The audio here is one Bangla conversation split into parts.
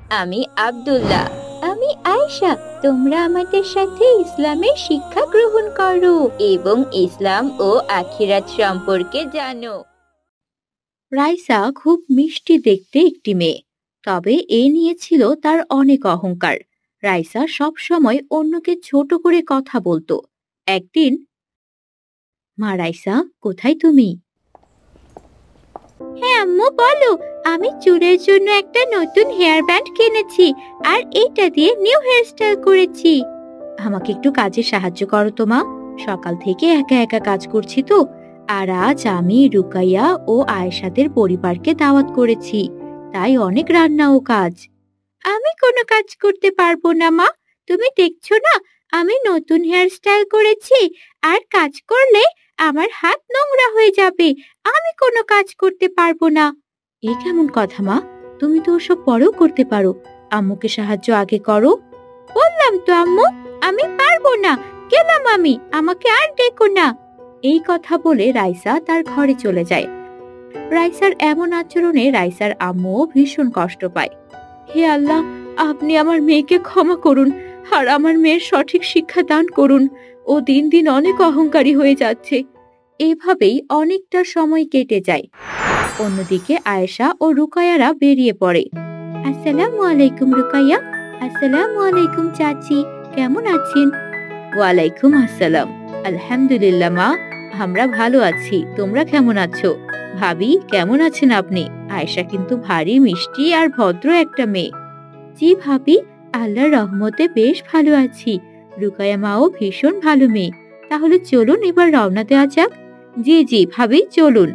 আমি আব্দুল্লাহ। আমি আয়েশা। তোমরা আমাদের সাথে ইসলামের শিক্ষা গ্রহণ করো এবং ইসলাম ও আখিরাত সম্পর্কে জানো। রাইসা খুব মিষ্টি দেখতে একটি মেয়ে, তবে এ নিয়ে ছিল তার অনেক অহংকার। রাইসা সব সময় অন্যকে ছোট করে কথা বলতো। একদিন, মা রাইসা, কোথায় তুমি? হ্যাঁ আম্মু, বলো। আমি চুলের জন্য একটা নতুন হেয়ার ব্যান্ড কিনেছি আর এইটা দিয়ে নিউ হেয়ারস্টাইল করেছি। আমাকে একটু কাজে সাহায্য করো তো মা। সকাল থেকে একা একা কাজ করছি তো। আর আজ আমি রুকাইয়া ও আয়েশাদের পরিবারকে দাওয়াত করেছি, তাই অনেক রান্না ও কাজ। আমি কোনো কাজ করতে পারবো না মা। তুমি দেখছো না আমি নতুন হেয়ারস্টাইল করেছি, আর কাজ করলে আমার হাত নোংরা হয়ে যাবে। আমি কোনো কাজ করতে পারবো না। এ কেমন কথা মা? তুমি তো ওসব পরেও করতে পারো। আম্মুকে সাহায্য আগে করো। বললাম তো আম্মু, আমি পারবো না। গেলাম আমি, আমাকে আর ডেকো না। এই কথা বলে রাইসা তার ঘরে চলে যায়। রাইসার এমন আচরণে রাইসার আম্মুও ভীষণ কষ্ট পায়। হে আল্লাহ, আপনি আমার মেয়েকে ক্ষমা করুন আর আমার মেয়ের সঠিক শিক্ষা দান করুন। ও দিন দিন অনেক অহংকারী হয়ে যাচ্ছে। এভাবেই অনেকটা সময় কেটে যায়। অন্যদিকে আয়েশা ও রুকায়ারা বেরিয়ে পড়ে। আসসালামু আলাইকুম রুকাইয়া। আসসালামু আলাইকুম চাচি, কেমন আছেন? ওয়ালাইকুম আসসালাম। আলহামদুলিল্লাহ মা, আমরা ভালো আছি। তোমরা কেমন আছো? ভাবি, কেমন আছেন আপনি? আয়েশা কিন্তু ভারী মিষ্টি আর ভদ্র একটা মেয়ে। জি ভাবি, আল্লাহর রহমতে বেশ ভালো আছি। রুকায়া মাও ভীষণ ভালো মেয়ে। তাহলে চলুন এবার রওনা দেওয়া যাক। জি জি ভাবি, চলুন।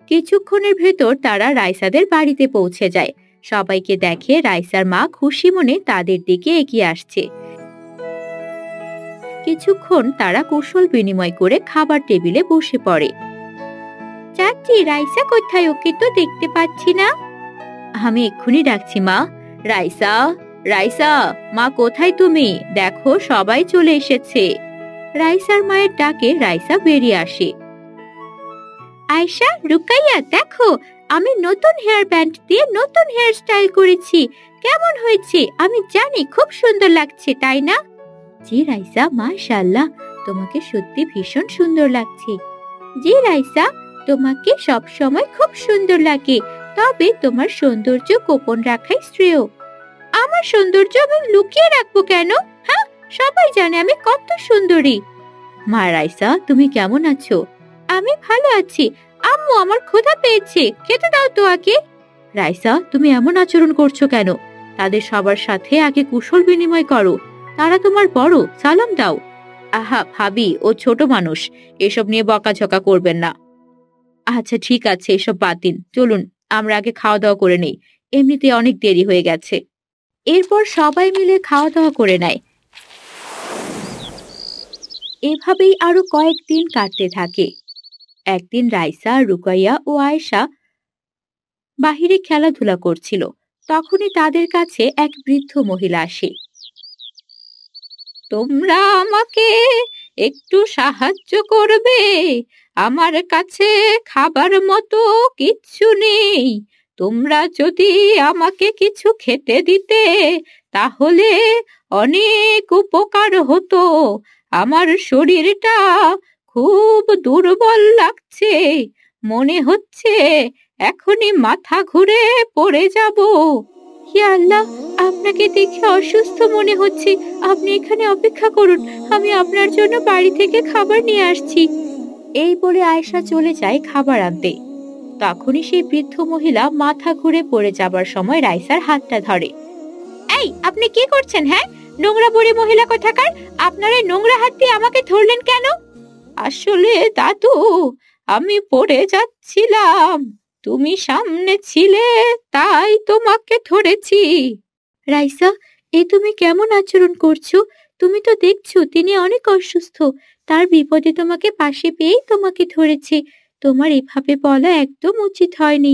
কিছুক্ষণের ভেতর তারা রাইসাদের বাড়িতে পৌঁছে যায়। সবাইকে দেখে রাইসার মা খুশি মনে তাদের দিকে এগিয়ে আসছে। কিছুক্ষণ তারা কুশল বিনিময় করে খাবার টেবিলে বসে পড়ে। চাচি, রাইসা কোথায়? ওকে তো দেখতে পাচ্ছি না। আমি এক্ষুনি ডাকছি মা। রাইসা, রাইসা, মা কোথায় তুমি? দেখো সবাই চলে এসেছে। রাইসার মায়ের ডাকে রাইসা বেরিয়ে আসে। আয়েশা, রুকাইয়া, দেখো আমি নতুন হেয়ার ব্যান্ড দিয়ে নতুন হেয়ার স্টাইল করেছি। কেমন হয়েছে? আমি জানি খুব সুন্দর লাগছে, তাই না? জি রাইসা, মাশাআল্লাহ, তোমাকে সত্যি ভীষণ সুন্দর লাগছে। জি রাইসা, তোমাকে সব সময় খুব সুন্দর লাগে, তবে তোমার সৌন্দর্য গোপন রাখাই শ্রেয়। আমার সৌন্দর্য আমি লুকিয়ে রাখবো কেন? হ্যাঁ, সবাই জানে আমি কত সুন্দরী। মা রাইসা, তুমি কেমন আছো? আমি ভালো আছি। আম্মু, আমার ক্ষুধা পেয়েছে, খেতে দাও তো আগে। রাইসা, তুমি এমন আচরণ করছো কেন? তাদের সবার সাথে আগে কুশল বিনিময় করো। তারা তোমার বড়, সালাম দাও। আহা ভাবি, ও ছোট মানুষ, এসব নিয়ে বকাঝকা করবেন না। আচ্ছা ঠিক আছে, এসব বাদ দিন। চলুন আমরা আগে খাওয়া দাওয়া করে নেই, এমনিতে অনেক দেরি হয়ে গেছে। এরপর সবাই মিলে খাওয়া দাওয়া করে নেয়। এভাবেই আরো কয়েকদিন কাটতে থাকে। একদিন রাইসা, রুকাইয়া ও আয়েশা বাহিরে খেলাধুলা করছিল। তখনই তাদের কাছে এক বৃদ্ধ মহিলা আসে। তোমরা আমাকে একটু সাহায্য করবে? আমার কাছে খাবার মতো কিচ্ছু নেই। তোমরা যদি আমাকে কিছু খেতে দিতে তাহলে অনেক উপকার হতো। আমার শরীরটা খুব দুর্বল লাগছে, মনে হচ্ছে এখনই মাথা ঘুরে পড়ে যাব। হে আল্লাহ, আপনাকে দেখে অসুস্থ মনে হচ্ছে। আপনি এখানে অপেক্ষা করুন, আমি আপনার জন্য বাড়ি থেকে খাবার নিয়ে আসছি। এই বলে আয়েশা চলে যায় খাবার আনতে। তখনই সেই বৃদ্ধ মহিলা মাথা ঘুরে পড়ে যাবার সময় রাইসার হাতটা ধরে। এই, আপনি কি করছেন? হ্যাঁ, নোংরা বুড়ি মহিলা কোথাকার! আপনার এই নোংরা হাত দিয়ে আমাকে ধরলেন কেন? আসলে দাদু, আমি পড়ে যাচ্ছিলাম, তুমি সামনে ছিলে, তাই তোমাকে ধরেছি। রাইসা, এ তুমি কেমন আচরণ করছো? তুমি তো দেখছো তিনি অনেক অসুস্থ। তার বিপদে তোমাকে পাশে পেয়েই তোমাকে ধরেছে। তোমার এভাবে বলা একদম উচিত হয়নি।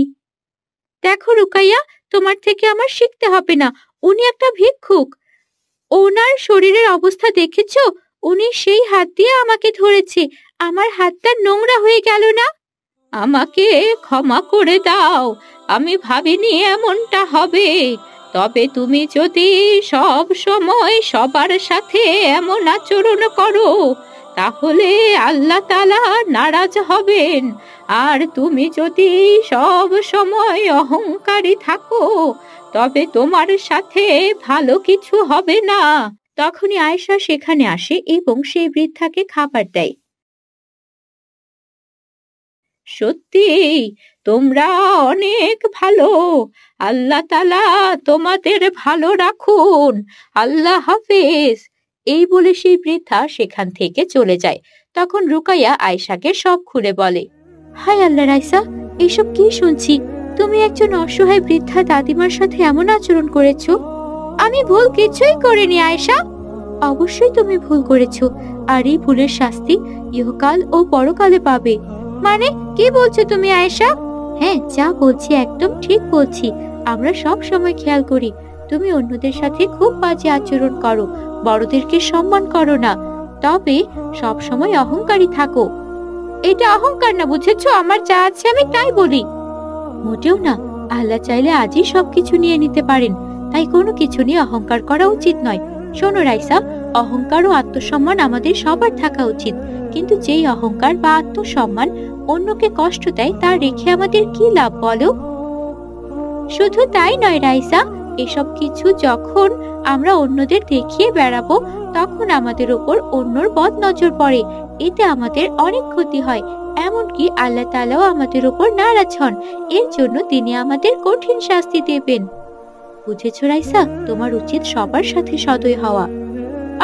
দেখো রুকাইয়া, তোমার থেকে আমার শিখতে হবে না। উনি একটা ভিক্ষুক। ওনার শরীরের অবস্থা দেখেছো? উনি সেই হাত দিয়ে আমাকে ধরেছে। আমার হাতটা নোংরা হয়ে গেল না? আমাকে ক্ষমা করে দাও, আমি ভাবিনি এমনটা হবে। তবে তুমি যদি সব সময় সবার সাথে এমন আচরণ করো, তাহলে আল্লাহ তাআলা নারাজ হবেন। আর তুমি যদি সব সময় অহংকারী থাকো, তবে তোমার সাথে ভালো কিছু হবে না। তখনই আয়েশা সেখানে আসে এবং সেই বৃদ্ধাকে খাবার দেয়। সত্যি তোমরা অনেক ভালো। আল্লাহ তাআলা তোমাদের ভালো রাখুন। আল্লাহ হাফেজ। এই বলে সেই বৃদ্ধা সেখান থেকে চলে যায়। তখন রুকাইয়া আয়েশাকে সব খুলে বলে। হায় আল্লাহ, রাইসা, এসব কি শুনছি? তুমি একজন অসহায় বৃদ্ধা দাদিমার সাথে এমন আচরণ করেছো। আমি ভুল কিছুই করিনি আয়েশা। অবশ্যই তুমি ভুল করেছো, আর এই ভুলের শাস্তি ইহকাল ও পরকালে পাবে। মানে কি বলছো তুমি আয়েশা? হ্যাঁ, যা বলছি একদম ঠিক বলছি। আমরা সব সময় খেয়াল করি তুমি অন্যদের সাথে খুব বাজে আচরণ করো, বড়দেরকে সম্মান করো না, তবে সব সময় অহংকারী থাকো। এটা অহংকার না, বুঝেছো? আমার যা আছে আমি তাই বলি। মোটেও না। আল্লাহ চাইলে আজই সবকিছু নিয়ে নিতে পারেন, তাই কোনো কিছু নিয়ে অহংকার করা উচিত নয়। শোনো রাইসা, অহংকার ও আত্মসম্মান আমাদের সবার থাকা উচিত, কিন্তু যেই অহংকার বা আত্মসম্মান অন্যকে কষ্ট দেয় তা রেখে আমাদের কি লাভ বলো? শুধু তাই নয় রাইসা, এসব কিছু যখন আমরা অন্যদের দেখিয়ে বেড়াবো, তখন আমাদের উপর অন্যর বদ নজর পড়ে। এতে আমাদের অনেক ক্ষতি হয়। এমনকি আল্লাহ তাআলাও আমাদের উপর নারাজ হন। এর জন্য তিনি আমাদের কঠিন শাস্তি দেবেন। বুঝেছো রাইসা? তোমার উচিত সবার সাথে সদয় হওয়া।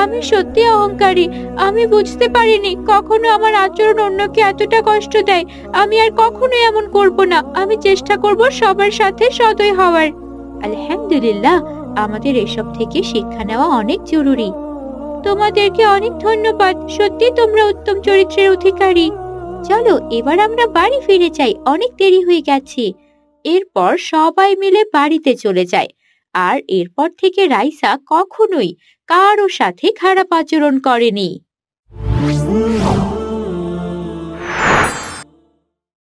আমি সত্যি অহংকারী। আমি বুঝতে পারিনি কখনো আমার আচরণ অন্যকে এতটা কষ্ট দেয়। আমি আর কখনো এমন করব না। আমি চেষ্টা করব সবার সাথে সদয় হওয়ার। আলহামদুলিল্লাহ, আমাদের এসব থেকে শিক্ষা নেওয়া অনেক জরুরি। তোমাদেরকে অনেক ধন্যবাদ। সত্যি তোমরা উত্তম চরিত্রের অধিকারী। চলো এবার আমরা বাড়ি ফিরে যাই, অনেক দেরি হয়ে গেছে। এরপর সবাই মিলে বাড়িতে চলে যায়। আর এরপর থেকে রাইসা কখনোই কারো সাথে খারাপ আচরণ করেনি।